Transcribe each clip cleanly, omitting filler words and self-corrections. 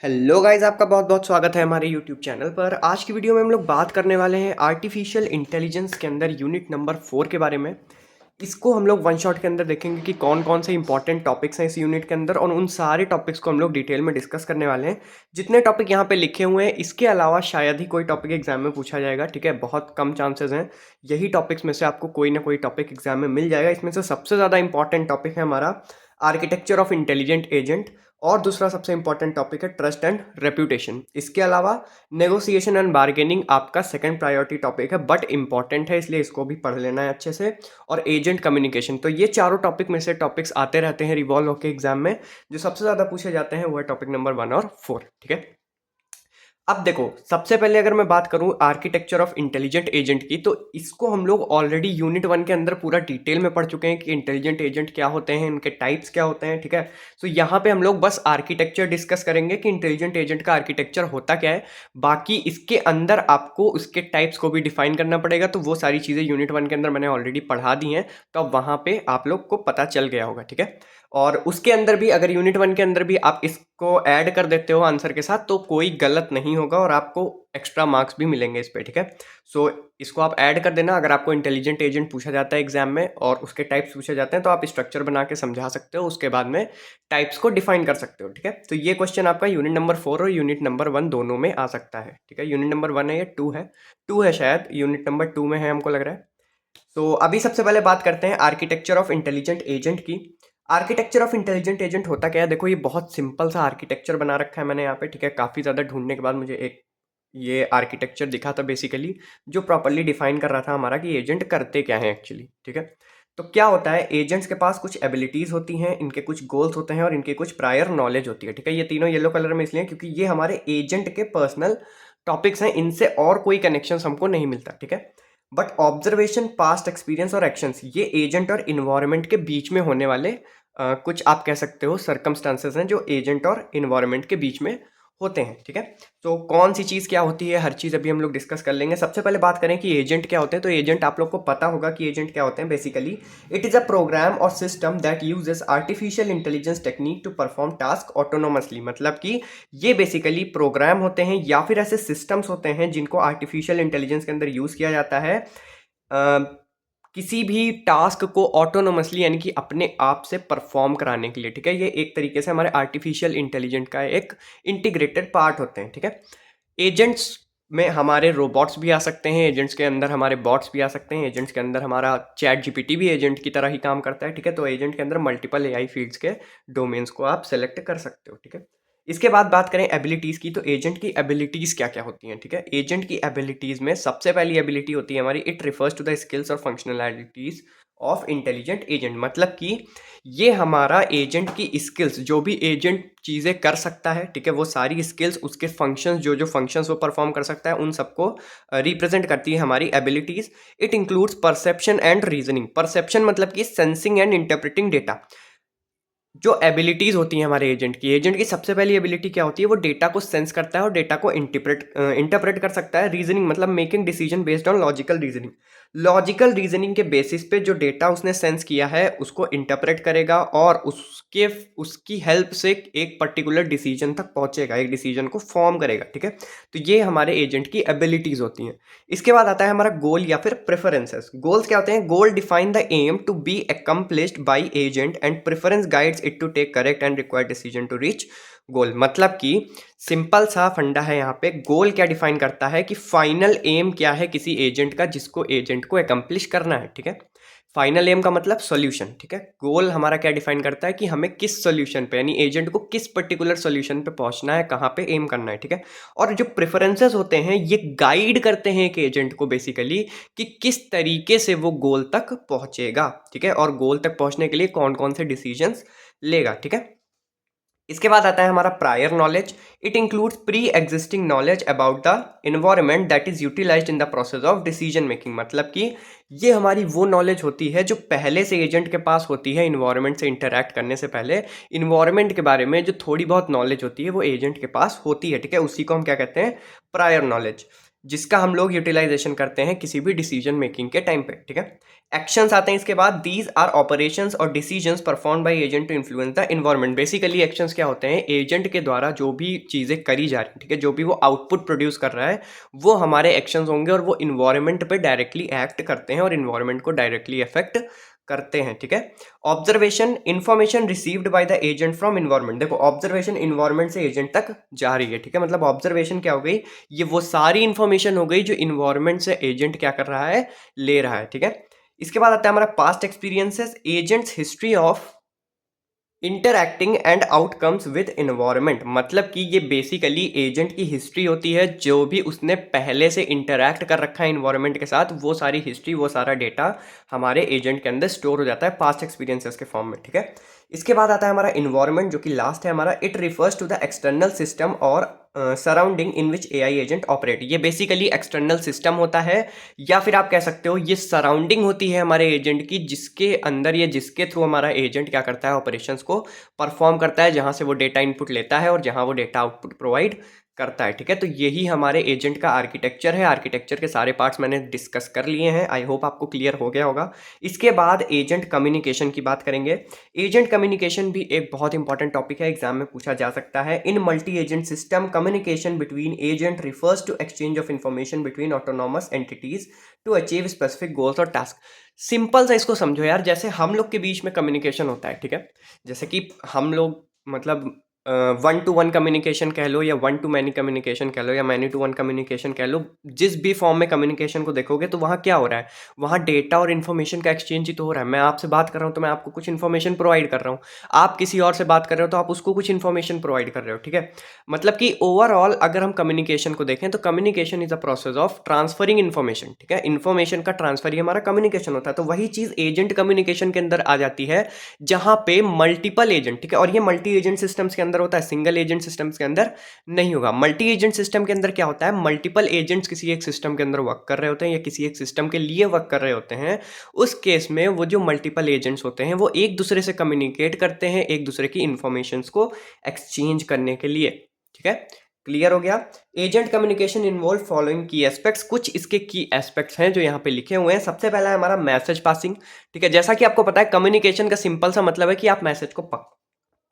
Hello guys, आपका बहुत बहुत स्वागत है हमारे यूट्यूब चैनल पर। आज की वीडियो में हम लोग बात करने वाले हैं आर्टिफिशियल इंटेलिजेंस के अंदर यूनिट नंबर 4 के बारे में। इसको हम लोग वन शॉट के अंदर देखेंगे कि कौन कौन से इंपॉर्टेंट टॉपिक्स हैं इस यूनिट के अंदर, और उन सारे टॉपिक्स को हम लोग डिटेल में डिस्कस करने वाले हैं। जितने टॉपिक यहाँ पे लिखे हुए हैं, इसके अलावा शायद ही कोई टॉपिक एग्जाम में पूछा जाएगा। ठीक है, बहुत कम चांसेस हैं। यही टॉपिक्स में से आपको कोई ना कोई टॉपिक एग्जाम में मिल जाएगा। इसमें से सबसे ज़्यादा इंपॉर्टेंट टॉपिक है हमारा आर्किटेक्चर ऑफ इंटेलिजेंट एजेंट, और दूसरा सबसे इंपॉर्टेंट टॉपिक है ट्रस्ट एंड रेप्यूटेशन। इसके अलावा नेगोशिएशन एंड बार्गेनिंग आपका सेकंड प्रायोरिटी टॉपिक है, बट इंपॉर्टेंट है, इसलिए इसको भी पढ़ लेना है अच्छे से। और एजेंट कम्युनिकेशन। तो ये चारों टॉपिक में से टॉपिक्स आते रहते हैं रिवॉल्व होकर एग्जाम में। जो सबसे ज़्यादा पूछे जाते हैं वो है टॉपिक नंबर 1 और 4। ठीक है, अब देखो, सबसे पहले अगर मैं बात करूं आर्किटेक्चर ऑफ इंटेलिजेंट एजेंट की, तो इसको हम लोग ऑलरेडी यूनिट 1 के अंदर पूरा डिटेल में पढ़ चुके हैं कि इंटेलिजेंट एजेंट क्या होते हैं, इनके टाइप्स क्या होते हैं। ठीक है, तो यहाँ पे हम लोग बस आर्किटेक्चर डिस्कस करेंगे कि इंटेलिजेंट एजेंट का आर्किटेक्चर होता क्या है। बाकी इसके अंदर आपको उसके टाइप्स को भी डिफाइन करना पड़ेगा, तो वो सारी चीज़ें यूनिट 1 के अंदर मैंने ऑलरेडी पढ़ा दी हैं, तो अब वहाँ पे आप लोग को पता चल गया होगा। ठीक है, और उसके अंदर भी अगर यूनिट 1 के अंदर भी आप इसको ऐड कर देते हो आंसर के साथ, तो कोई गलत नहीं होगा और आपको एक्स्ट्रा मार्क्स भी मिलेंगे इस पे। ठीक है, सो इसको आप ऐड कर देना। अगर आपको इंटेलिजेंट एजेंट पूछा जाता है एग्जाम में और उसके टाइप्स पूछे जाते हैं, तो आप स्ट्रक्चर बना के समझा सकते हो, उसके बाद में टाइप्स को डिफाइन कर सकते हो। ठीक है, तो ये क्वेश्चन आपका यूनिट नंबर 4 और यूनिट नंबर 1 दोनों में आ सकता है। ठीक है, यूनिट नंबर 1 है या 2 है? 2 है शायद, यूनिट नंबर 2 में है हमको लग रहा है। तो अभी सबसे पहले बात करते हैं आर्किटेक्चर ऑफ इंटेलिजेंट एजेंट की। आर्किटेक्चर ऑफ इंटेलिजेंट एजेंट होता क्या है? देखो, ये बहुत सिंपल सा आर्किटेक्चर बना रखा है मैंने यहाँ पे। ठीक है, काफ़ी ज़्यादा ढूंढने के बाद मुझे एक ये आर्किटेक्चर दिखा था बेसिकली, जो प्रॉपरली डिफाइन कर रहा था हमारा कि एजेंट करते क्या हैं एक्चुअली। ठीक है, तो क्या होता है, एजेंट्स के पास कुछ एबिलिटीज़ होती हैं, इनके कुछ गोल्स होते हैं और इनके कुछ प्रायर नॉलेज होती है। ठीक है, ये तीनों येलो कलर में इसलिए क्योंकि ये हमारे एजेंट के पर्सनल टॉपिक्स हैं, इनसे और कोई कनेक्शन हमको नहीं मिलता। ठीक है, बट ऑब्जर्वेशन, पास्ट एक्सपीरियंस और एक्शंस, ये एजेंट और इन्वायरमेंट के बीच में होने वाले कुछ आप कह सकते हो सर्कमस्टांसेस हैं जो एजेंट और इन्वायरमेंट के बीच में होते हैं। ठीक है, तो कौन सी चीज़ क्या होती है, हर चीज़ अभी हम लोग डिस्कस कर लेंगे। सबसे पहले बात करें कि एजेंट क्या होते हैं, तो एजेंट आप लोग को पता होगा कि एजेंट क्या होते हैं। Basically it is a program और system that uses artificial intelligence technique to perform task autonomously. मतलब कि ये बेसिकली प्रोग्राम होते हैं या फिर ऐसे सिस्टम्स होते हैं जिनको आर्टिफिशियल इंटेलिजेंस के अंदर यूज़ किया जाता है किसी भी टास्क को ऑटोनोमसली, यानी कि अपने आप से परफॉर्म कराने के लिए। ठीक है, ये एक तरीके से हमारे आर्टिफिशियल इंटेलिजेंट का एक इंटीग्रेटेड पार्ट होते हैं। ठीक है, एजेंट्स में हमारे रोबोट्स भी आ सकते हैं, एजेंट्स के अंदर हमारे बॉट्स भी आ सकते हैं, एजेंट्स के अंदर हमारा चैट जीपीटी भी एजेंट की तरह ही काम करता है। ठीक है, तो एजेंट के अंदर मल्टीपल एआई फील्ड्स के डोमेन्स को आप सेलेक्ट कर सकते हो। ठीक है, इसके बाद बात करें एबिलिटीज़ की, तो एजेंट की एबिलिटीज़ क्या क्या होती हैं। ठीक है, एजेंट की एबिलिटीज़ में सबसे पहली एबिलिटी होती है हमारी, it refers to the skills और फंक्शनैलिटीज़ ऑफ इंटेलिजेंट एजेंट। मतलब कि ये हमारा एजेंट की स्किल्स, जो भी एजेंट चीज़ें कर सकता है, ठीक है, वो सारी स्किल्स, उसके फंक्शंस, जो जो फंक्शंस वो परफॉर्म कर सकता है, उन सबको रिप्रेजेंट करती है हमारी abilities. It includes perception and reasoning. Perception मतलब कि सेंसिंग एंड इंटरप्रेटिंग डेटा। जो एबिलिटीज़ होती हैं हमारे एजेंट की सबसे पहली एबिलिटी क्या होती है, वो डेटा को सेंस करता है और डेटा को इंटरप्रेट कर सकता है। रीजनिंग मतलब making decision based on logical reasoning. Logical reasoning के बेसिस पे जो डेटा उसने सेंस किया है उसको इंटरप्रेट करेगा और उसकी हेल्प से एक पर्टिकुलर डिसीजन तक पहुंचेगा, एक डिसीजन को फॉर्म करेगा। ठीक है, तो ये हमारे एजेंट की एबिलिटीज़ होती हैं। इसके बाद आता है हमारा गोल या फिर प्रेफरेंसेस। गोल्स क्या होते हैं? Goal define the aim to be accomplished by agent and preference guides it to take correct and required decision to reach goal. मतलब कि सिंपल सा फंडा है यहाँ पे। गोल क्या डिफाइन करता है कि फाइनल एम क्या है किसी एजेंट का, जिसको एजेंट को अकम्प्लिश करना है। ठीक है, फाइनल एम का मतलब सॉल्यूशन। ठीक है, गोल हमारा क्या डिफाइन करता है कि हमें किस सॉल्यूशन पे, यानी एजेंट को किस पर्टिकुलर सॉल्यूशन पे पहुंचना है, कहाँ पे एम करना है। ठीक है, और जो प्रेफरेंसेस होते हैं ये गाइड करते हैं एक एजेंट को बेसिकली कि किस तरीके से वो गोल तक पहुंचेगा। ठीक है, और गोल तक पहुंचने के लिए कौन कौन से डिसीजंस लेगा। ठीक है, इसके बाद आता है हमारा prior knowledge. It includes pre existing knowledge about the environment that is utilized in the process of decision making. मतलब कि ये हमारी वो नॉलेज होती है जो पहले से एजेंट के पास होती है, इन्वायरमेंट से इंटरैक्ट करने से पहले इन्वायरमेंट के बारे में जो थोड़ी बहुत नॉलेज होती है वो एजेंट के पास होती है। ठीक है, उसी को हम क्या कहते हैं? Prior knowledge. जिसका हम लोग यूटिलाइजेशन करते हैं किसी भी डिसीजन मेकिंग के टाइम पे, ठीक है। एक्शंस आते हैं इसके बाद, दीज आर ऑपरेशंस और decisions perform by agent to influence the environment. Basically actions क्या होते हैं, एजेंट के द्वारा जो भी चीज़ें करी जा रही हैं, ठीक है, जो भी वो आउटपुट प्रोड्यूस कर रहा है वो हमारे एक्शंस होंगे और वो इन्वायरमेंट पे डायरेक्टली एक्ट करते हैं और इन्वायरमेंट को डायरेक्टली अफेक्ट करते हैं, ठीक है। Observation, information received by the agent from environment. देखो ऑब्जर्वेशन इन्वायरमेंट से एजेंट तक जा रही है, ठीक है, मतलब ऑब्जर्वेशन क्या हो गई, ये वो सारी इंफॉर्मेशन हो गई जो इन्वायरमेंट से एजेंट क्या कर रहा है, ले रहा है, ठीक है। इसके बाद आता है हमारा past experiences, agents history of interacting and outcomes with environment. मतलब कि ये बेसिकली एजेंट की हिस्ट्री होती है, जो भी उसने पहले से इंटरैक्ट कर रखा है इन्वायरमेंट के साथ, वो सारी हिस्ट्री, वो सारा डेटा हमारे एजेंट के अंदर स्टोर हो जाता है पास्ट एक्सपीरियंसेस के फॉर्म में, ठीक है। इसके बाद आता है हमारा इन्वायरमेंट, जो कि लास्ट है हमारा। It refers to the external system और surrounding in which AI agent operate. ये बेसिकली एक्सटर्नल सिस्टम होता है, या फिर आप कह सकते हो ये सराउंडिंग होती है हमारे एजेंट की, जिसके अंदर या जिसके थ्रू हमारा एजेंट क्या करता है, ऑपरेशंस को परफॉर्म करता है, जहां से वो डेटा इनपुट लेता है और जहां वो डेटा आउटपुट प्रोवाइड करता है, ठीक है। तो यही हमारे एजेंट का आर्किटेक्चर है। आर्किटेक्चर के सारे पार्ट्स मैंने डिस्कस कर लिए हैं, आई होप आपको क्लियर हो गया होगा। इसके बाद एजेंट कम्युनिकेशन की बात करेंगे। एजेंट कम्युनिकेशन भी एक बहुत इंपॉर्टेंट टॉपिक है, एग्जाम में पूछा जा सकता है। In multi agent system, communication between agent refers to exchange of information between autonomous entities to achieve specific goals और टास्क। सिंपल सा इसको समझो यार, जैसे हम लोग के बीच में कम्युनिकेशन होता है, ठीक है, जैसे कि हम लोग मतलब वन टू वन कम्युनिकेशन कह लो, या वन टू मैनी कम्युनिकेशन कह लो, या मैनी टू वन कम्युनिकेशन कह लो, जिस भी फॉर्म में कम्युनिकेशन को देखोगे तो वहाँ क्या हो रहा है, वहाँ डेटा और इन्फॉर्मेशन का एक्सचेंज ही तो हो रहा है। मैं आपसे बात कर रहा हूँ तो मैं आपको कुछ इन्फॉर्मेशन प्रोवाइड कर रहा हूँ, आप किसी और से बात कर रहे हो तो आप उसको कुछ इन्फॉर्मेशन प्रोवाइड कर रहे हो, ठीक है। मतलब कि ओवरऑल अगर हम कम्युनिकेशन को देखें तो communication is a process of transferring information, ठीक है। इन्फॉर्मेशन का ट्रांसफर ही हमारा कम्युनिकेशन होता है। तो वही चीज़ एजेंट कम्युनिकेशन के अंदर आ जाती है, जहाँ पे मल्टीपल एजेंट, ठीक है, और ये मल्टी एजेंट सिस्टम्स के अंदर होता है, सिंगल एजेंट सिस्टम्स के अंदर नहीं होगा। मल्टी एजेंट सिस्टम के अंदर क्या होता है, मल्टीपल एजेंट्स किसी एक सिस्टम के अंदर वर्क कर रहे होते हैं या किसी एक सिस्टम के लिए वर्क कर रहे होते हैं। उस केस में वो जो मल्टीपल एजेंट्स होते हैं वो एक दूसरे से कम्युनिकेट करते हैं, एक दूसरे की इंफॉर्मेशंस को एक्सचेंज करने के लिए, ठीक है। क्लियर हो गया। एजेंट कम्युनिकेशन इन्वॉल्व फॉलोइंग की एस्पेक्ट्स। कुछ इसके की एस्पेक्ट्स हैं जो यहाँ पे लिखे हुए हैं। सबसे पहला है हमारा मैसेज पासिंग, ठीक है। जैसा कि आपको पता है कम्युनिकेशन का सिंपल सा मतलब है कि आप मैसेज को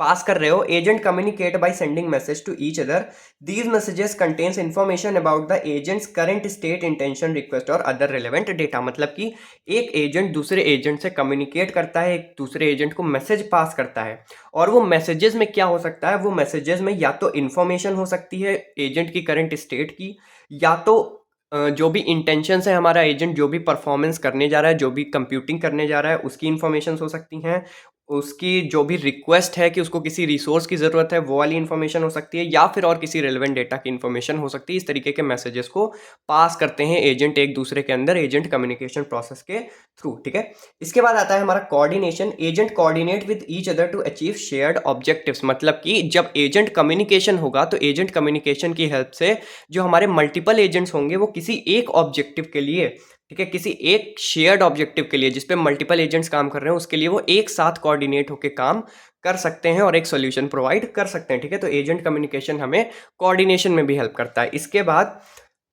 पास कर रहे हो। Agent communicate by sending message to each other. These messages contains information about the agents current state, intention, request और अदर रिलेवेंट डेटा। मतलब कि एक एजेंट दूसरे एजेंट से कम्युनिकेट करता है, एक दूसरे एजेंट को मैसेज पास करता है, और वो मैसेजेस में क्या हो सकता है, वो मैसेजेस में या तो इंफॉर्मेशन हो सकती है एजेंट की करंट स्टेट की, या तो जो भी इंटेंशन है हमारा एजेंट जो भी परफॉर्मेंस करने जा रहा है, जो भी कंप्यूटिंग करने जा रहा है, उसकी इंफॉर्मेशन हो सकती हैं, उसकी जो भी रिक्वेस्ट है कि उसको किसी रिसोर्स की ज़रूरत है वो वाली इन्फॉर्मेशन हो सकती है, या फिर और किसी रेलेवेंट डेटा की इन्फॉर्मेशन हो सकती है। इस तरीके के मैसेजेस को पास करते हैं एजेंट एक दूसरे के अंदर, एजेंट कम्युनिकेशन प्रोसेस के थ्रू, ठीक है। इसके बाद आता है हमारा coordination. Agent coordinate with each other to achieve shared objectives. मतलब कि जब एजेंट कम्युनिकेशन होगा तो एजेंट कम्युनिकेशन की हेल्प से जो हमारे मल्टीपल एजेंट्स होंगे वो किसी एक ऑब्जेक्टिव के लिए, ठीक है, किसी एक शेयर्ड ऑब्जेक्टिव के लिए जिसपे मल्टीपल एजेंट्स काम कर रहे हैं, उसके लिए वो एक साथ कोऑर्डिनेट होकर काम कर सकते हैं और एक सॉल्यूशन प्रोवाइड कर सकते हैं, ठीक है। तो एजेंट कम्युनिकेशन हमें कोऑर्डिनेशन में भी हेल्प करता है। इसके बाद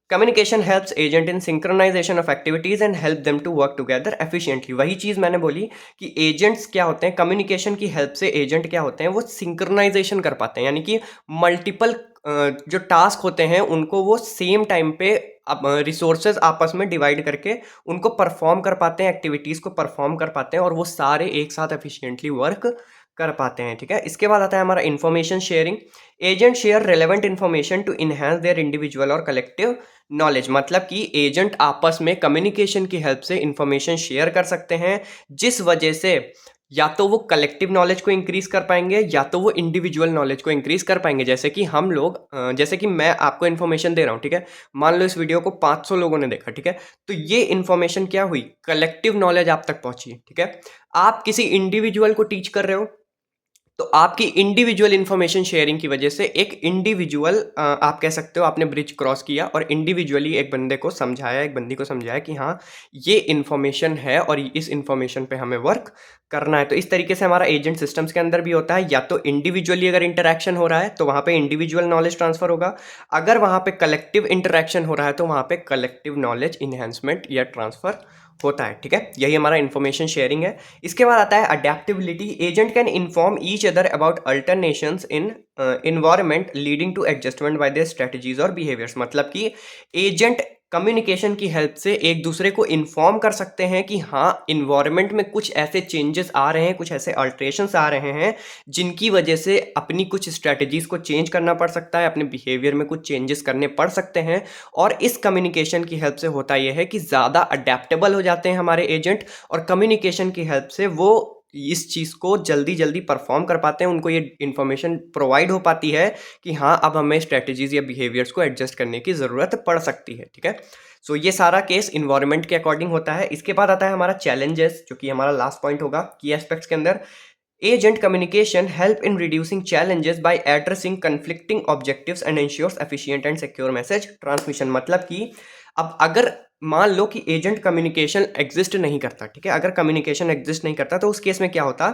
communication helps agent in synchronization of activities and help them to work together efficiently. वही चीज़ मैंने बोली कि एजेंट्स क्या होते हैं, कम्युनिकेशन की हेल्प से एजेंट क्या होते हैं, वो सिंक्रोनाइजेशन कर पाते हैं, यानी कि मल्टीपल जो टास्क होते हैं उनको वो सेम टाइम पे रिसोर्सेज आपस में डिवाइड करके उनको परफॉर्म कर पाते हैं, एक्टिविटीज़ को परफॉर्म कर पाते हैं, और वो सारे एक साथ एफिशिएंटली वर्क कर पाते हैं, ठीक है। इसके बाद आता है हमारा information sharing. Agent share relevant information to enhance their individual और कलेक्टिव नॉलेज। मतलब कि एजेंट आपस में कम्युनिकेशन की हेल्प से इंफॉर्मेशन शेयर कर सकते हैं, जिस वजह से या तो वो कलेक्टिव नॉलेज को इंक्रीज कर पाएंगे या तो वो इंडिविजुअल नॉलेज को इंक्रीज कर पाएंगे। जैसे कि हम लोग जैसे कि मैं आपको इन्फॉर्मेशन दे रहा हूँ, ठीक है, मान लो इस वीडियो को 500 लोगों ने देखा, ठीक है, तो ये इन्फॉर्मेशन क्या हुई, कलेक्टिव नॉलेज आप तक पहुंची, ठीक है। आप किसी इंडिविजुअल को टीच कर रहे हो तो आपकी इंडिविजुअल इन्फॉर्मेशन शेयरिंग की वजह से एक इंडिविजुअल आप कह सकते हो आपने ब्रिज क्रॉस किया और इंडिविजुअली एक बंदे को समझाया, एक बंदी को समझाया कि हाँ ये इन्फॉर्मेशन है और इस इन्फॉर्मेशन पे हमें वर्क करना है। तो इस तरीके से हमारा एजेंट सिस्टम्स के अंदर भी होता है, या तो इंडिविजुअली अगर इंटरेक्शन हो रहा है तो वहाँ पे इंडिविजुअल नॉलेज ट्रांसफर होगा, अगर वहाँ पे कलेक्टिव इंटरेक्शन हो रहा है तो वहाँ पे कलेक्टिव नॉलेज इन्हेंसमेंट या ट्रांसफर होता है। ठीक है, यही हमारा इन्फॉर्मेशन शेयरिंग है। इसके बाद आता है adaptability. Agent can inform each other about alternations in environment leading to adjustment by their strategies और बिहेवियर्स। मतलब कि एजेंट कम्युनिकेशन की हेल्प से एक दूसरे को इन्फॉर्म कर सकते हैं कि हाँ इन्वायरमेंट में कुछ ऐसे चेंजेस आ रहे हैं, कुछ ऐसे अल्ट्रेशंस आ रहे हैं जिनकी वजह से अपनी कुछ स्ट्रेटजीज को चेंज करना पड़ सकता है, अपने बिहेवियर में कुछ चेंजेस करने पड़ सकते हैं। और इस कम्युनिकेशन की हेल्प से होता यह है कि ज़्यादा अडेप्टेबल हो जाते हैं हमारे एजेंट, और कम्युनिकेशन की हेल्प से वो इस चीज़ को जल्दी जल्दी परफॉर्म कर पाते हैं, उनको ये इन्फॉर्मेशन प्रोवाइड हो पाती है कि हाँ अब हमें स्ट्रेटजीज या बिहेवियर्स को एडजस्ट करने की ज़रूरत पड़ सकती है। ठीक है, सो ये सारा केस इन्वायरमेंट के अकॉर्डिंग होता है। इसके बाद आता है हमारा चैलेंजेस, जो कि हमारा लास्ट पॉइंट होगा की एस्पेक्ट्स के अंदर। Agent communication help in reducing challenges by addressing conflicting objectives and ensures efficient and secure message transmission। मतलब कि अब अगर मान लो कि एजेंट कम्युनिकेशन एग्जिस्ट नहीं करता, ठीक है, अगर कम्युनिकेशन एग्जिस्ट नहीं करता तो उस केस में क्या होता,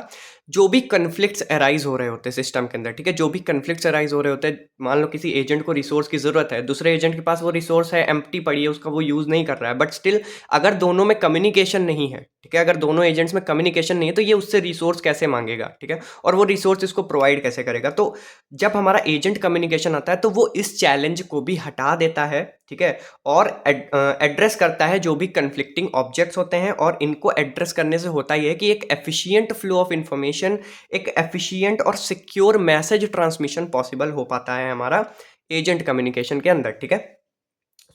जो भी कन्फ्लिक्ट्स अराइज हो रहे होते हैं सिस्टम के अंदर, ठीक है, जो भी कन्फ्लिक्ट्स अराइज हो रहे होते हैं, मान लो किसी एजेंट को रिसोर्स की जरूरत है, दूसरे एजेंट के पास वो रिसोर्स है, एम्प्टी पड़ी है, उसका वो यूज नहीं कर रहा है, बट स्टिल अगर दोनों में कम्युनिकेशन नहीं है, ठीक है, अगर दोनों एजेंट्स में कम्युनिकेशन नहीं है तो ये उससे रिसोर्स कैसे मांगेगा, ठीक है, और वो रिसोर्स इसको प्रोवाइड कैसे करेगा। तो जब हमारा एजेंट कम्युनिकेशन आता है तो वो इस चैलेंज को भी हटा देता है, ठीक है, और एड्रेस करता है जो भी कन्फ्लिक्टिंग ऑब्जेक्ट्स होते हैं, और इनको एड्रेस करने से होता ही है कि एक एफिशिएंट फ्लो ऑफ इंफॉर्मेशन, एक एफिशिएंट और सिक्योर मैसेज ट्रांसमिशन पॉसिबल हो पाता है हमारा एजेंट कम्युनिकेशन के अंदर। ठीक है,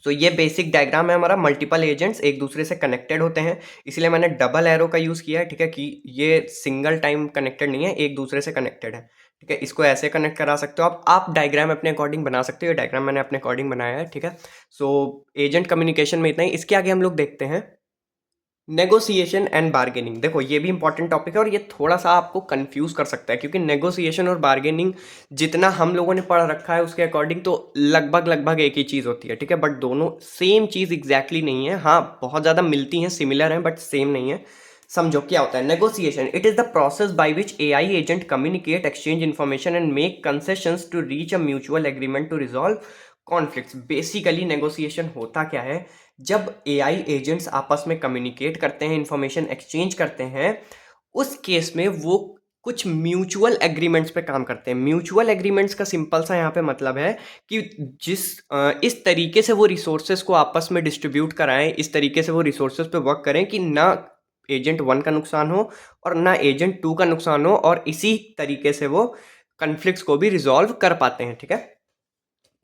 तो ये बेसिक डायग्राम है हमारा। मल्टीपल एजेंट्स एक दूसरे से कनेक्टेड होते हैं, इसलिए मैंने डबल एरो का यूज़ किया है, ठीक है, कि ये सिंगल टाइम कनेक्टेड नहीं है, एक दूसरे से कनेक्टेड है। ठीक है, इसको ऐसे कनेक्ट करा सकते हो आप डायग्राम अपने अकॉर्डिंग बना सकते हो, ये डायग्राम मैंने अपने अकॉर्डिंग बनाया है। ठीक है, सो एजेंट कम्युनिकेशन में इतना ही। इसके आगे हम लोग देखते हैं नेगोशिएशन एंड बार्गेनिंग। देखो ये भी इंपॉर्टेंट टॉपिक है और ये थोड़ा सा आपको कंफ्यूज कर सकता है, क्योंकि नेगोशिएशन और बार्गेनिंग जितना हम लोगों ने पढ़ रखा है उसके अकॉर्डिंग तो लगभग लगभग एक ही चीज़ होती है, ठीक है, बट दोनों सेम चीज़ एग्जैक्टली नहीं है। हाँ बहुत ज़्यादा मिलती हैं, सिमिलर हैं, बट सेम नहीं है। समझो क्या होता है negotiation. It is the process by which AI agent communicate, exchange information and make concessions to reach a mutual agreement to resolve conflicts. Basically negotiation होता क्या है, जब एआई एजेंट्स आपस में कम्युनिकेट करते हैं, इंफॉर्मेशन एक्सचेंज करते हैं, उस केस में वो कुछ म्यूचुअल एग्रीमेंट्स पे काम करते हैं। म्यूचुअल एग्रीमेंट्स का सिंपल सा यहाँ पे मतलब है कि इस तरीके से वो रिसोर्सेज को आपस में डिस्ट्रीब्यूट कराएं, इस तरीके से वो रिसोर्सेज पे वर्क करें कि ना एजेंट 1 का नुकसान हो और ना एजेंट 2 का नुकसान हो, और इसी तरीके से वो कन्फ्लिक्ट्स को भी रिजॉल्व कर पाते हैं। ठीक है,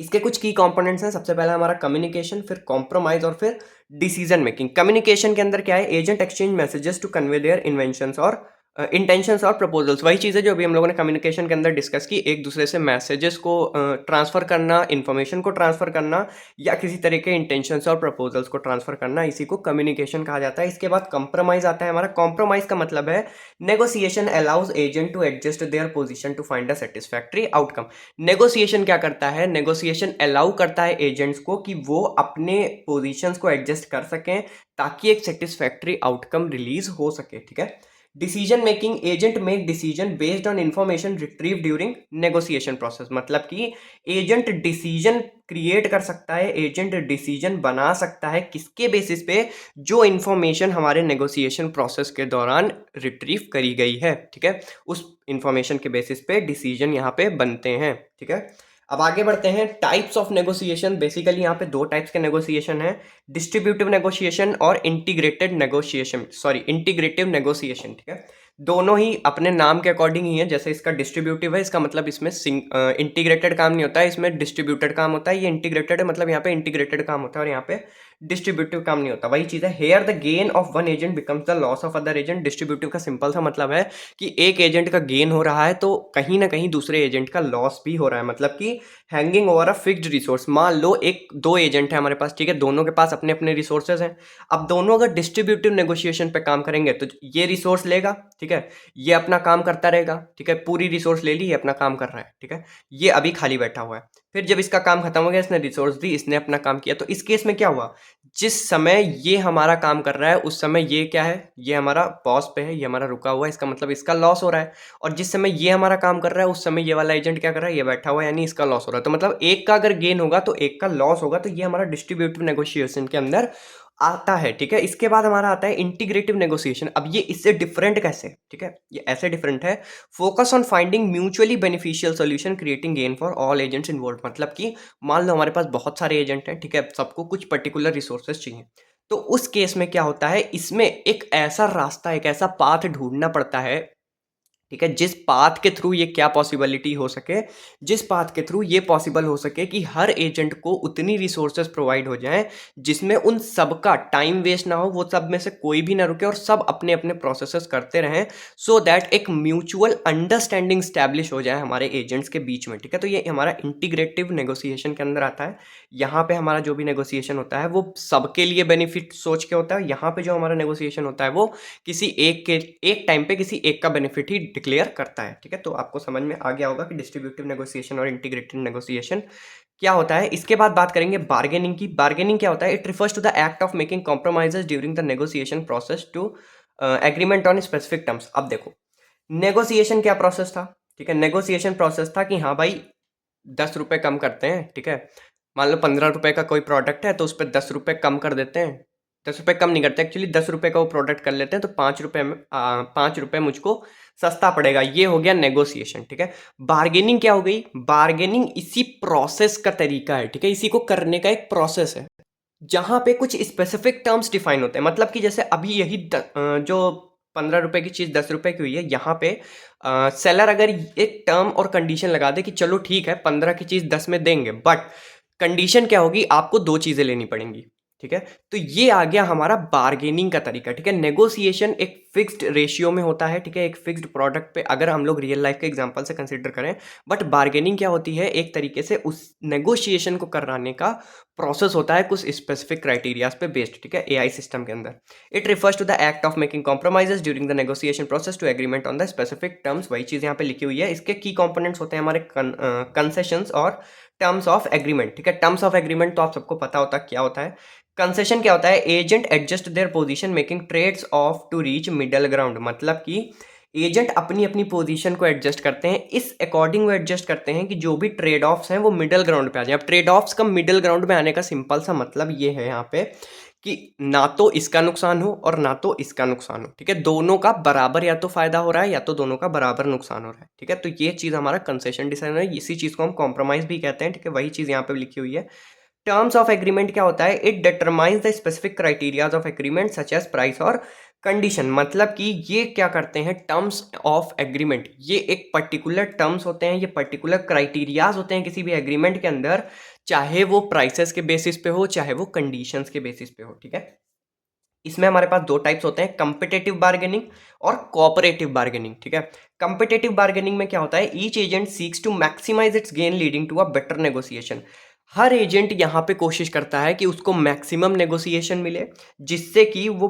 इसके कुछ की कंपोनेंट्स हैं। सबसे पहला हमारा कम्युनिकेशन, फिर कॉम्प्रोमाइज और फिर डिसीजन मेकिंग। कम्युनिकेशन के अंदर क्या है, agent exchange messages to convey their inventions और इंटेंशंस और प्रपोजल्स। वही चीज़ है जो अभी हम लोगों ने कम्युनिकेशन के अंदर डिस्कस की, एक दूसरे से मैसेजेस को ट्रांसफर करना, इन्फॉर्मेशन को ट्रांसफर करना, या किसी तरह के इंटेंशंस और प्रपोजल्स को ट्रांसफर करना, इसी को कम्युनिकेशन कहा जाता है। इसके बाद कंप्रोमाइज आता है हमारा। कॉम्प्रोमाइज का मतलब है negotiation allows agent to adjust their position to find a satisfactory outcome. Negotiation क्या करता है, नेगोशिएशन अलाउ करता है एजेंट्स को कि वो अपने पोजीशंस को एडजस्ट कर सकें ताकि एक सेटिस्फैक्ट्री आउटकम रिलीज हो सके। ठीक है, decision making, agent make decision based on information retrieve during negotiation process. मतलब कि एजेंट डिसीजन क्रिएट कर सकता है, एजेंट डिसीजन बना सकता है, किसके बेसिस पे, जो इंफॉर्मेशन हमारे नेगोशिएशन प्रोसेस के दौरान रिट्रीव करी गई है। ठीक है, उस इंफॉर्मेशन के बेसिस पे डिसीजन यहाँ पे बनते हैं। ठीक है, अब आगे बढ़ते हैं टाइप्स ऑफ नेगोशिएशन। बेसिकली यहाँ पे दो टाइप्स के नेगोशिएशन है, डिस्ट्रीब्यूटिव नेगोशिएशन और integrated negotiation, sorry integrative negotiation. ठीक है, दोनों ही अपने नाम के अकॉर्डिंग ही है। जैसे इसका डिस्ट्रीब्यूटिव है, इसका मतलब इसमें इंटीग्रेटेड काम नहीं होता है, इसमें डिस्ट्रीब्यूटेड काम होता है। ये इंटीग्रेटेड है मतलब यहाँ पे इंटीग्रेटेड काम होता है और यहाँ पे डिस्ट्रीब्यूटिव काम नहीं होता। वही चीज़ है, here the gain of one agent becomes the loss of other agent. Distributive का सिंपल सा मतलब है कि एक एजेंट का गेन हो रहा है तो कहीं ना कहीं दूसरे एजेंट का लॉस भी हो रहा है। मतलब कि hanging over a fixed resource, मान लो एक दो एजेंट है हमारे पास, ठीक है, दोनों के पास अपने अपने रिसोर्सेज हैं। अब दोनों अगर डिस्ट्रीब्यूटिव नेगोशिएशन पे काम करेंगे तो ये रिसोर्स लेगा, ठीक है, ये अपना काम करता रहेगा, ठीक है, पूरी रिसोर्स ले ली, ये अपना काम कर रहा है, ठीक है, ये अभी खाली बैठा हुआ है। फिर जब इसका काम खत्म हो गया, इसने रिसोर्स दी, इसने अपना काम किया, तो इस केस में क्या हुआ, जिस समय ये हमारा काम कर रहा है उस समय ये क्या है, ये हमारा पॉज पे है, ये हमारा रुका हुआ है, इसका मतलब इसका लॉस हो रहा है। और जिस समय ये हमारा काम कर रहा है उस समय ये वाला एजेंट क्या कर रहा है, ये बैठा हुआ है, यानी इसका लॉस हो रहा है। तो मतलब एक का अगर गेन होगा तो एक का लॉस होगा, तो ये हमारा डिस्ट्रीब्यूटिव नेगोशिएशन के अंदर आता है, ठीक है। इसके बाद हमारा आता है इंटीग्रेटिव नेगोशिएशन। अब ये इससे डिफरेंट कैसे, ठीक है, ये ऐसे डिफरेंट है, focus on finding mutually beneficial solution creating gain for all agents involve. मतलब कि मान लो हमारे पास बहुत सारे एजेंट हैं, ठीक है, सबको कुछ पर्टिकुलर रिसोर्सेज चाहिए, तो उस केस में क्या होता है, इसमें एक ऐसा रास्ता, एक ऐसा पाथ ढूंढना पड़ता है, ठीक है, जिस पाथ के थ्रू ये क्या पॉसिबिलिटी हो सके, जिस पाथ के थ्रू ये पॉसिबल हो सके कि हर एजेंट को उतनी रिसोर्सेज प्रोवाइड हो जाएं जिसमें उन सबका टाइम वेस्ट ना हो, वो सब में से कोई भी ना रुके और सब अपने अपने प्रोसेसेस करते रहें, सो दैट एक म्यूचुअल अंडरस्टैंडिंग स्टैब्लिश हो जाए हमारे एजेंट्स के बीच में, ठीक है। तो ये हमारा इंटीग्रेटिव नेगोशिएशन के अंदर आता है। यहाँ पे हमारा जो भी नेगोशिएशन होता है वो सबके लिए बेनिफिट सोच के होता है। यहाँ पे जो हमारा नेगोशिएशन होता है वो किसी एक के एक टाइम पे किसी एक का बेनिफिट ही डिक्लेयर करता है, ठीक है। तो आपको समझ में आ गया होगा कि डिस्ट्रीब्यूटिव नेगोशिएशन और इंटीग्रेटेड नेगोशिएशन क्या होता है। इसके बाद बात करेंगे बार्गेनिंग की। बार्गेनिंग क्या होता है, it refers to the act of making compromises during the negotiation process to agreement on specific terms. अब देखो, नेगोशिएशन क्या प्रोसेस था, ठीक है, नेगोशिएशन प्रोसेस था कि हाँ भाई 10 रुपए कम करते हैं, ठीक है, मान लो 15 रुपए का कोई प्रोडक्ट है तो उस पर 10 रुपए कम कर देते हैं, 10 रुपए कम नहीं करते एक्चुअली, 10 रुपए का वो प्रोडक्ट कर लेते हैं तो 5 रुपए में 5 रुपए मुझको सस्ता पड़ेगा। ये हो गया नेगोशिएशन, ठीक है। बार्गेनिंग क्या हो गई, बार्गेनिंग इसी प्रोसेस का तरीका है, ठीक है, इसी को करने का एक प्रोसेस है जहां पे कुछ स्पेसिफिक टर्म्स डिफाइन होते हैं। मतलब कि जैसे अभी यही जो 15 रुपए की चीज़ 10 रुपए की हुई है, यहाँ पे सेलर अगर एक टर्म और कंडीशन लगा दे कि चलो ठीक है 15 की चीज़ 10 में देंगे, बट कंडीशन क्या होगी, आपको दो चीज़ें लेनी पड़ेंगी, ठीक है। तो ये आ गया हमारा बार्गेनिंग का तरीका, ठीक है। नेगोशिएशन एक फिक्स्ड रेशियो में होता है, ठीक है, एक फिक्स्ड प्रोडक्ट पे, अगर हम लोग रियल लाइफ के एग्जांपल से कंसीडर करें। बट बार्गेनिंग क्या होती है, एक तरीके से उस नेगोशिएशन को कराने का प्रोसेस होता है कुछ स्पेसिफिक क्राइटेरियाज पे बेस्ड, ठीक है, एआई सिस्टम के अंदर। It refers to the act of making compromises during the negotiation process to agreement on the specific terms. वही चीज़ यहाँ पे लिखी हुई है। इसके की कंपोनेंट्स होते हैं हमारे कंसेशंस और टर्म्स ऑफ एग्रीमेंट, ठीक है। टर्म्स ऑफ एग्रीमेंट तो आप सबको पता होता क्या होता है। कंसेशन क्या होता है, agent adjust their position making trades off to reach middle ground. मतलब कि एजेंट अपनी अपनी पोजीशन को एडजस्ट करते हैं, इस अकॉर्डिंग वो एडजस्ट करते हैं कि जो भी ट्रेड ऑफ्स हैं वो मिडल ग्राउंड पे आ जाए। अब ट्रेड ऑफ्स का मिडल ग्राउंड में आने का सिंपल सा मतलब ये है यहाँ पे कि ना तो इसका नुकसान हो और ना तो इसका नुकसान हो, ठीक है, दोनों का बराबर या तो फायदा हो रहा है या तो दोनों का बराबर नुकसान हो रहा है, ठीक है। तो ये चीज़ हमारा कंसेशन डिसाइड है, इसी चीज़ को हम कॉम्प्रोमाइज भी कहते हैं, ठीक है। वही चीज़ यहाँ पे लिखी हुई है। टर्म्स ऑफ एग्रीमेंट क्या होता है, it determines the specific criterias of agreement such as price और कंडीशन। मतलब कि ये क्या करते हैं, टर्म्स ऑफ एग्रीमेंट, ये एक पर्टिकुलर टर्म्स होते हैं, ये पर्टिकुलर क्राइटेरियाज होते हैं किसी भी एग्रीमेंट के अंदर, चाहे वो प्राइसेस के बेसिस पे हो चाहे वो कंडीशंस के बेसिस पे हो, ठीक है। इसमें हमारे पास दो टाइप्स होते हैं, कंपिटेटिव बार्गेनिंग और कोऑपरेटिव बार्गेनिंग, ठीक है। कंपिटेटिव बार्गेनिंग में क्या होता है, each agent seeks to maximize its gain leading to a better negotiation. हर एजेंट यहाँ पे कोशिश करता है कि उसको मैक्सिमम नेगोशिएशन मिले, जिससे कि वो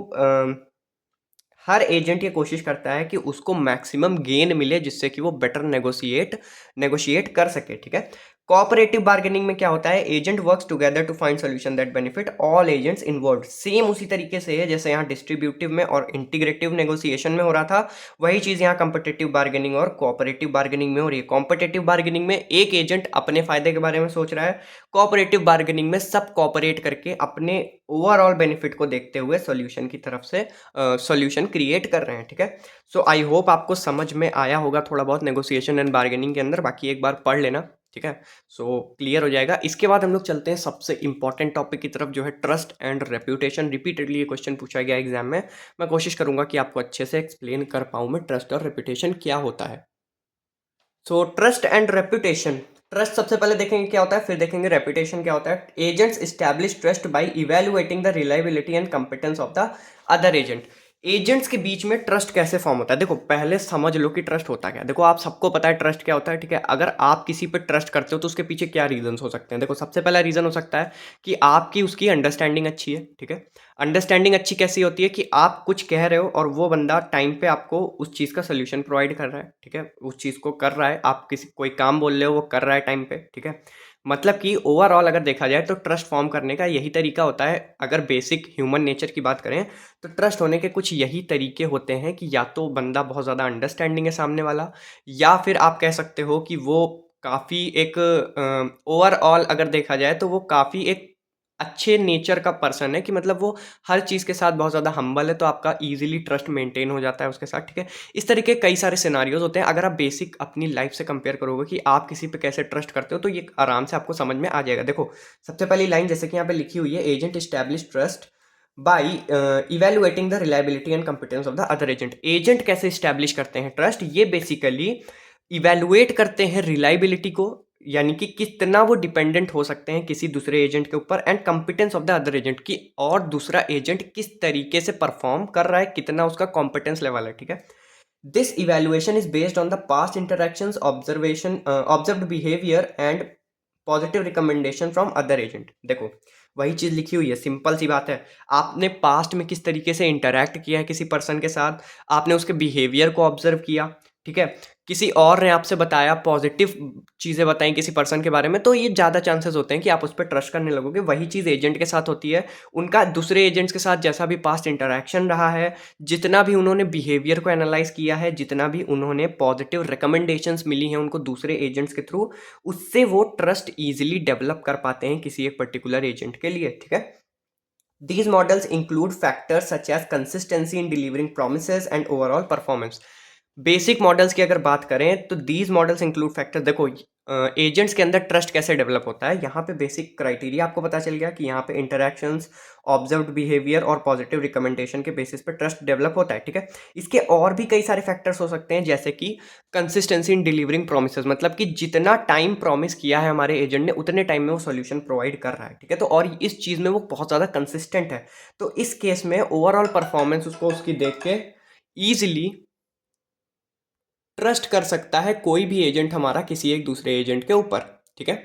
हर एजेंट ये कोशिश करता है कि उसको मैक्सिमम गेन मिले, जिससे कि वो बेटर नेगोशिएट कर सके, ठीक है। कोऑपरेटिव बार्गेनिंग में क्या होता है, agent works together to find solution that benefit all agents involved. Same उसी तरीके से है जैसे यहाँ डिस्ट्रीब्यूटिव में और इंटीग्रेटिव नेगोशिएशन में हो रहा था, वही चीज़ यहाँ कंपिटिटिव बार्गेनिंग और कोऑपरेटिव बार्गेनिंग में हो रही है। कॉम्पिटिटिव बार्गेनिंग में एक एजेंट अपने फायदे के बारे में सोच रहा है, कोऑपरेटिव बार्गेनिंग में सब कोऑपरेट करके अपने ओवरऑल बेनिफिट को देखते हुए सॉल्यूशन की तरफ से सॉल्यूशन क्रिएट कर रहे हैं, ठीक है। सो आई होप आपको समझ में आया होगा थोड़ा बहुत नेगोशिएशन एंड बार्गेनिंग के अंदर, बाकी एक बार पढ़ लेना, ठीक है। सो क्लियर हो जाएगा। इसके बाद हम लोग चलते हैं सबसे इंपॉर्टेंट टॉपिक की तरफ, जो है ट्रस्ट एंड रेप्यूटेशन। रिपीटेडली ये क्वेश्चन पूछा गया एग्जाम में, मैं कोशिश करूंगा कि आपको अच्छे से एक्सप्लेन कर पाऊँ मैं ट्रस्ट और रेप्यूटेशन क्या होता है। So trust and reputation trust सबसे पहले देखेंगे क्या होता है, फिर देखेंगे रेपुटेशन क्या होता है। Agents establish trust bye evaluating the reliability and competence of the other agent. Agents के बीच में ट्रस्ट कैसे फॉर्म होता है, देखो पहले समझ लो कि ट्रस्ट होता क्या है। देखो आप सबको पता है ट्रस्ट क्या होता है, ठीक है। अगर आप किसी पे ट्रस्ट करते हो तो उसके पीछे क्या रीजंस हो सकते हैं। देखो सबसे पहला रीजन हो सकता है कि आपकी उसकी अंडरस्टैंडिंग अच्छी है, ठीक है। अंडरस्टैंडिंग अच्छी कैसी होती है कि आप कुछ कह रहे हो और वो बंदा टाइम पे आपको उस चीज़ का सोल्यूशन प्रोवाइड कर रहा है, ठीक है। उस चीज़ को कर रहा है, आप किसी कोई काम बोल रहे हो वो कर रहा है टाइम पे, ठीक है। मतलब कि ओवरऑल अगर देखा जाए तो ट्रस्ट फॉर्म करने का यही तरीका होता है। अगर बेसिक ह्यूमन नेचर की बात करें तो ट्रस्ट होने के कुछ यही तरीके होते हैं कि या तो बंदा बहुत ज़्यादा अंडरस्टैंडिंग है सामने वाला, या फिर आप कह सकते हो कि वो काफ़ी एक ओवरऑल अगर देखा जाए तो वो काफ़ी एक अच्छे नेचर का पर्सन है, कि मतलब वो हर चीज़ के साथ बहुत ज़्यादा हम्बल है, तो आपका ईजिली ट्रस्ट मेंटेन हो जाता है उसके साथ, ठीक है। इस तरीके कई सारे सिनारियोज होते हैं। अगर आप बेसिक अपनी लाइफ से कंपेयर करोगे कि आप किसी पे कैसे ट्रस्ट करते हो तो ये आराम से आपको समझ में आ जाएगा। देखो सबसे पहली लाइन जैसे कि यहाँ पे लिखी हुई है, agent establish trust by evaluating the reliability and competence of the other agent. Agent कैसे इस्टेब्लिश करते हैं ट्रस्ट, ये बेसिकली इवेलुएट करते हैं रिलायबिलिटी को, यानी कि कितना वो डिपेंडेंट हो सकते हैं किसी दूसरे एजेंट के ऊपर, and competence of the other agent की, और दूसरा एजेंट किस तरीके से परफॉर्म कर रहा है, कितना उसका कॉम्पिटेंस लेवल है, ठीक है। This evaluation is based on the past interactions, observation, observed behaviour and positive recommendation from other agent. देखो वही चीज़ लिखी हुई है, सिंपल सी बात है। आपने पास्ट में किस तरीके से इंटरैक्ट किया है किसी पर्सन के साथ, आपने उसके बिहेवियर को ऑब्जर्व किया, ठीक है। किसी और ने आपसे बताया, पॉजिटिव चीज़ें बताई किसी पर्सन के बारे में, तो ये ज़्यादा चांसेस होते हैं कि आप उस पर ट्रस्ट करने लगोगे। वही चीज़ एजेंट के साथ होती है। उनका दूसरे एजेंट्स के साथ जैसा भी पास्ट इंटरैक्शन रहा है, जितना भी उन्होंने बिहेवियर को एनालाइज किया है, जितना भी उन्होंने पॉजिटिव रिकमेंडेशंस मिली हैं उनको दूसरे एजेंट्स के थ्रू, उससे वो ट्रस्ट ईजिली डेवलप कर पाते हैं किसी एक पर्टिकुलर एजेंट के लिए, ठीक है। These models include factors such as consistency in delivering promises and overall performance. Basic models की अगर बात करें तो दीज मॉडल्स इंक्लूड फैक्टर। देखो एजेंट्स के अंदर ट्रस्ट कैसे डेवलप होता है, यहाँ पे बेसिक क्राइटेरिया आपको पता चल गया कि यहाँ पे इंटरैक्शंस, ऑब्जर्व्ड बिहेवियर और पॉजिटिव रिकमेंडेशन के बेसिस पे ट्रस्ट डेवलप होता है, ठीक है। इसके और भी कई सारे फैक्टर्स हो सकते हैं, जैसे कि कंसिस्टेंसी इन डिलीवरिंग प्रोमिसेस, मतलब कि जितना टाइम प्रॉमिस किया है हमारे एजेंट ने उतने टाइम में वो सोल्यूशन प्रोवाइड कर रहा है, ठीक है। तो और इस चीज़ में वो बहुत ज़्यादा कंसिस्टेंट है, तो इस केस में ओवरऑल परफॉर्मेंस उसको उसकी देख के ईजिली ट्रस्ट कर सकता है कोई भी एजेंट हमारा किसी एक दूसरे एजेंट के ऊपर, ठीक है।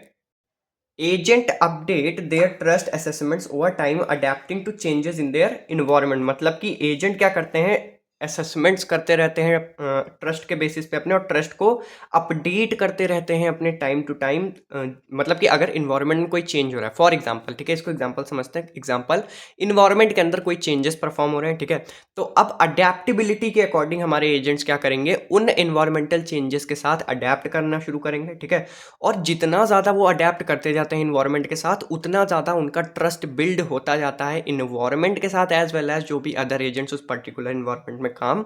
Agent update their trust assessments over time adapting to changes in their environment. मतलब कि एजेंट क्या करते हैं, असेसमेंट्स करते रहते हैं ट्रस्ट के बेसिस पे अपने, और ट्रस्ट को अपडेट करते रहते हैं अपने टाइम टू टाइम। मतलब कि अगर इन्वायरमेंट में कोई चेंज हो रहा है, फॉर एग्जांपल, ठीक है, इसको एग्जांपल समझते हैं। एग्जांपल, इन्वायरमेंट के अंदर कोई चेंजेस परफॉर्म हो रहे हैं, ठीक है। तो अब अडेप्टेबिलिटी के अकॉर्डिंग हमारे एजेंट्स क्या करेंगे, उन इन्वायरमेंटल चेंजेस के साथ अडेप्ट करना शुरू करेंगे, ठीक है। और जितना ज़्यादा वो अडेप्ट करते जाते हैं इन्वायरमेंट के साथ, उतना ज़्यादा उनका ट्रस्ट बिल्ड होता जाता है इन्वायरमेंट के साथ, एज वेल एज जो भी अदर एजेंट्स उस पर्टिकुलर इन्वायरमेंट में काम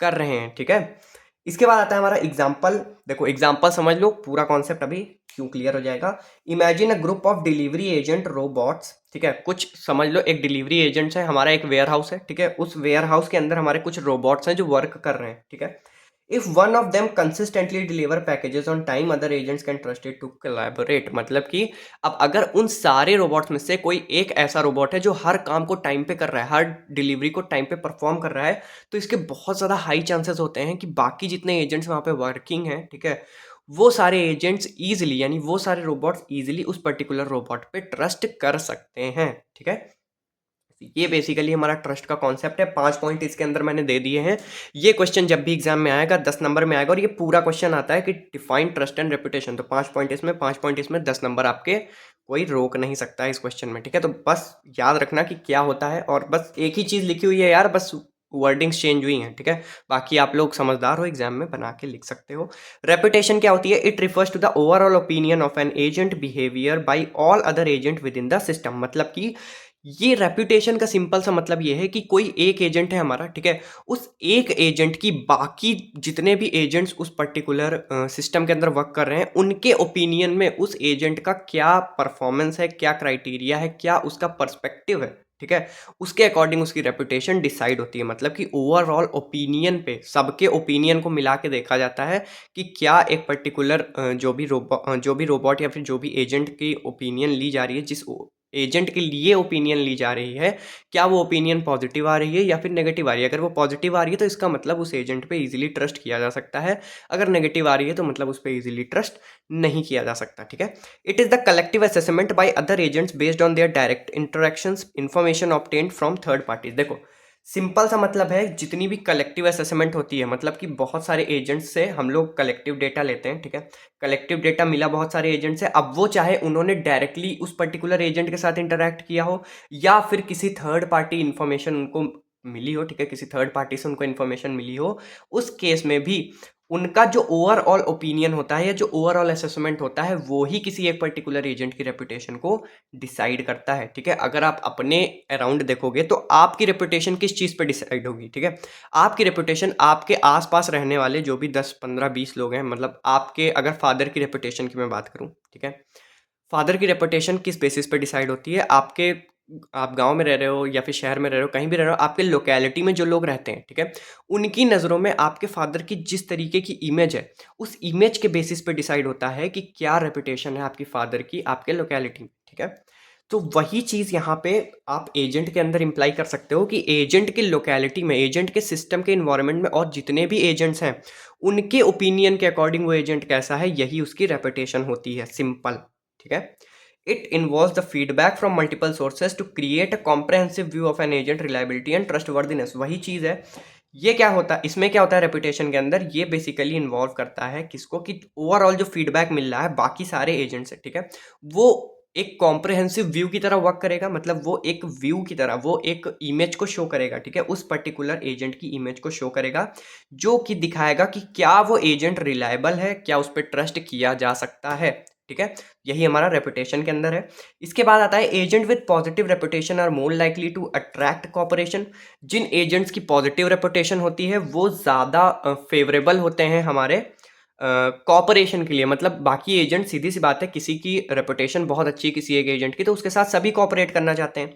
कर रहे हैं, ठीक है। इसके बाद आता है हमारा एग्जाम्पल। देखो एग्जाम्पल समझ लो, पूरा कॉन्सेप्ट अभी क्यों क्लियर हो जाएगा। Imagine a group of delivery agent robots, ठीक है। कुछ समझ लो, एक डिलीवरी एजेंट्स है, हमारा एक वेयर हाउस है, ठीक है। उस वेयर हाउस के अंदर हमारे कुछ रोबोट्स हैं जो वर्क कर रहे हैं, ठीक है। If one of them consistently deliver packages on time, other agents can trust it to collaborate। मतलब कि अब अगर उन सारे रोबोट्स में से कोई एक ऐसा रोबोट है जो हर काम को टाइम पे कर रहा है, हर डिलीवरी को टाइम पे परफॉर्म कर रहा है, तो इसके बहुत ज़्यादा हाई चांसेस होते हैं कि बाकी जितने एजेंट्स वहाँ पे वर्किंग हैं, ठीक है, वो सारे एजेंट्स ईजिली, यानी वो सारे रोबोट्स ईजिली उस पर्टिकुलर रोबोट पे ट्रस्ट कर सकते हैं, ठीक है। ये बेसिकली हमारा ट्रस्ट का कॉन्सेप्ट है। 5 पॉइंट इसके अंदर मैंने दे दिए हैं। ये क्वेश्चन जब भी एग्जाम में आएगा 10 नंबर में आएगा, और ये पूरा क्वेश्चन आता है कि डिफाइन ट्रस्ट एंड रेपुटेशन। तो 5 पॉइंट इसमें, 5 पॉइंट इसमें, 10 नंबर आपके कोई रोक नहीं सकता है इस क्वेश्चन में, ठीक है। तो बस याद रखना कि क्या होता है, और बस एक ही चीज़ लिखी हुई है यार, बस वर्डिंग्स चेंज हुई हैं, ठीक है। बाकी आप लोग समझदार हो, एग्जाम में बना के लिख सकते हो। रेपुटेशन क्या होती है, it refers to the overall opinion of an agent behaviour by all other agent within the system. मतलब कि ये रेपुटेशन का सिंपल सा मतलब ये है कि कोई एक एजेंट है हमारा, ठीक है, उस एक एजेंट की बाकी जितने भी एजेंट्स उस पर्टिकुलर सिस्टम के अंदर वर्क कर रहे हैं, उनके ओपिनियन में उस एजेंट का क्या परफॉर्मेंस है, क्या क्राइटेरिया है, क्या उसका पर्सपेक्टिव है, ठीक है, उसके अकॉर्डिंग उसकी रेपुटेशन डिसाइड होती है। मतलब कि ओवरऑल ओपिनियन पे, सबके ओपिनियन को मिला के देखा जाता है कि क्या एक पर्टिकुलर जो भी रोबोट या फिर जो भी एजेंट की ओपिनियन ली जा रही है, जिस एजेंट के लिए ओपिनियन ली जा रही है, क्या वो ओपिनियन पॉजिटिव आ रही है या फिर नेगेटिव आ रही है। अगर वो पॉजिटिव आ रही है तो इसका मतलब उस एजेंट पे इजीली ट्रस्ट किया जा सकता है, अगर नेगेटिव आ रही है तो मतलब उस पर इजीली ट्रस्ट नहीं किया जा सकता। ठीक है, it is the collective assessment by other agents based on their direct interactions, information obtained from third parties. देखो, सिंपल सा मतलब है, जितनी भी कलेक्टिव असेसमेंट होती है, मतलब कि बहुत सारे एजेंट्स से हम लोग कलेक्टिव डेटा लेते हैं। ठीक है, कलेक्टिव डेटा मिला बहुत सारे एजेंट से, अब वो चाहे उन्होंने डायरेक्टली उस पर्टिकुलर एजेंट के साथ इंटरैक्ट किया हो या फिर किसी थर्ड पार्टी इन्फॉर्मेशन उनको मिली हो, ठीक है, किसी थर्ड पार्टी से उनको इन्फॉर्मेशन मिली हो, उस केस में भी उनका जो ओवरऑल ओपिनियन होता है या जो ओवरऑल असेसमेंट होता है वो ही किसी एक पर्टिकुलर एजेंट की रेपुटेशन को डिसाइड करता है। ठीक है, अगर आप अपने अराउंड देखोगे तो आपकी रेपुटेशन किस चीज़ पे डिसाइड होगी। ठीक है, आपकी रेपुटेशन आपके आसपास रहने वाले जो भी 10 15 20 लोग हैं, मतलब आपके अगर फादर की रेपुटेशन की मैं बात करूं, ठीक है, फादर की रेपुटेशन किस बेसिस पे डिसाइड होती है, आपके आप गांव में रह रहे हो या फिर शहर में रह रहे हो, कहीं भी रह रहे हो, आपके लोकेलिटी में जो लोग रहते हैं, ठीक है, उनकी नज़रों में आपके फादर की जिस तरीके की इमेज है, उस इमेज के बेसिस पे डिसाइड होता है कि क्या रेपुटेशन है आपकी फादर की आपके लोकेलिटी में। ठीक है, तो वही चीज़ यहाँ पे आप एजेंट के अंदर इम्प्लाई कर सकते हो कि एजेंट के लोकेलिटी में, एजेंट के सिस्टम के इन्वायरमेंट में और जितने भी एजेंट्स हैं उनके ओपिनियन के अकॉर्डिंग वो एजेंट कैसा है, यही उसकी रेपुटेशन होती है। सिंपल। ठीक है, it involves the feedback from multiple sources to create a comprehensive view of an agent reliability and trustworthiness. वही चीज़ है, ये क्या होता है, इसमें क्या होता है रेपुटेशन के अंदर, ये बेसिकली इन्वॉल्व करता है किसको, कि ओवरऑल जो फीडबैक मिल रहा है बाकी सारे एजेंट से, ठीक है, वो एक कॉम्प्रहेंसिव व्यू की तरह वर्क करेगा। मतलब वो एक व्यू की तरह, वो एक इमेज को शो करेगा, ठीक है, उस पर्टिकुलर एजेंट की इमेज को शो करेगा, जो कि दिखाएगा कि क्या वो एजेंट रिलायबल है, क्या उस पर ट्रस्ट किया जा सकता है। ठीक है, यही हमारा रेपुटेशन के अंदर है। इसके बाद आता है agent with positive reputation are more likely to attract cooperation. जिन एजेंट्स की पॉजिटिव रेपुटेशन होती है वो ज़्यादा फेवरेबल होते हैं हमारे कॉपरेशन के लिए। मतलब बाकी एजेंट, सीधी सी बात है, किसी की रेपुटेशन बहुत अच्छी है किसी एक एजेंट की, तो उसके साथ सभी कॉपरेट करना चाहते हैं।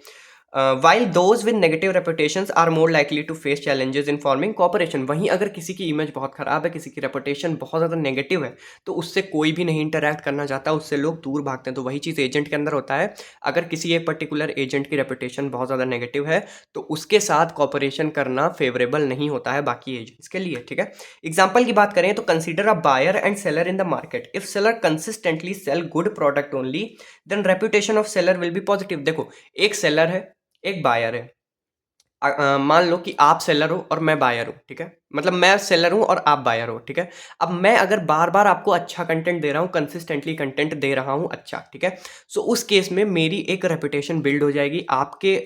While those with negative reputations are more likely to face challenges in forming cooperation. वहीं अगर किसी की इमेज बहुत खराब है, किसी की रेपुटेशन बहुत ज़्यादा नेगेटिव है, तो उससे कोई भी नहीं इंटरैक्ट करना चाहता, उससे लोग दूर भागते हैं। तो वही चीज़ एजेंट के अंदर होता है, अगर किसी एक पर्टिकुलर एजेंट की रेपुटेशन बहुत ज़्यादा नेगेटिव है तो उसके साथ कॉपरेशन करना फेवरेबल नहीं होता है बाकी एजेंट्स के लिए। ठीक है, एग्जाम्पल की बात करें तो consider a buyer and seller in the market. If seller consistently sell good product only then reputation of seller will be positive. देखो, एक सेलर है, एक बायर है। मान लो कि आप सेलर हो और मैं बायर हूँ, ठीक है, मतलब मैं सेलर हूँ और आप बायर हो, ठीक है। अब मैं अगर बार बार आपको अच्छा कंटेंट दे रहा हूँ, कंसिस्टेंटली कंटेंट दे रहा हूँ अच्छा, ठीक है, सो उस केस में मेरी एक रेपुटेशन बिल्ड हो जाएगी आपके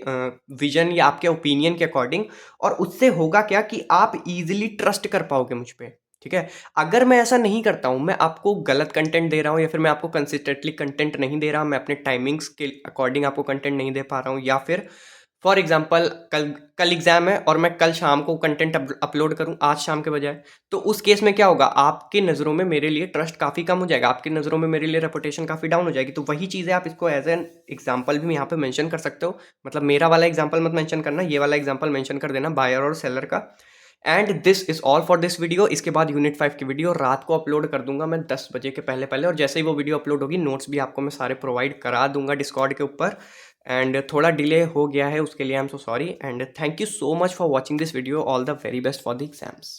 विजन या आपके ओपिनियन के अकॉर्डिंग, और उससे होगा क्या कि आप इजीली ट्रस्ट कर पाओगे मुझ पर। ठीक है, अगर मैं ऐसा नहीं करता हूँ, मैं आपको गलत कंटेंट दे रहा हूँ या फिर मैं आपको कंसिस्टेंटली कंटेंट नहीं दे रहा, मैं अपने टाइमिंग्स के अकॉर्डिंग आपको कंटेंट नहीं दे पा रहा हूँ, या फिर फॉर एग्जाम्पल कल कल एग्जाम है और मैं कल शाम को कंटेंट अपलोड करूं आज शाम के बजाय, तो उस केस में क्या होगा, आपकी नज़रों में मेरे लिए ट्रस्ट काफ़ी कम हो जाएगा, आपकी नज़रों में मेरे लिए रेपुटेशन काफ़ी डाउन हो जाएगी। तो वही चीज़ है, आप इसको एज एन एग्जाम्पल भी यहाँ पे मेंशन कर सकते हो। मतलब मेरा वाला एग्जाम्पल मत मेंशन करना, ये वाला एग्जाम्पल मेंशन कर देना बायर और सेलर का। And this is all for this video. इसके बाद यूनिट 5 की वीडियो रात को अपलोड कर दूंगा मैं 10 बजे के पहले पहले, और जैसे ही वो वीडियो अपलोड होगी नोट्स भी आपको मैं सारे प्रोवाइड करा दूंगा डिस्कॉर्ड के ऊपर। एंड थोड़ा डिले हो गया है उसके लिए I am so sorry, and thank you so much for watching this video. All the very best for the exams.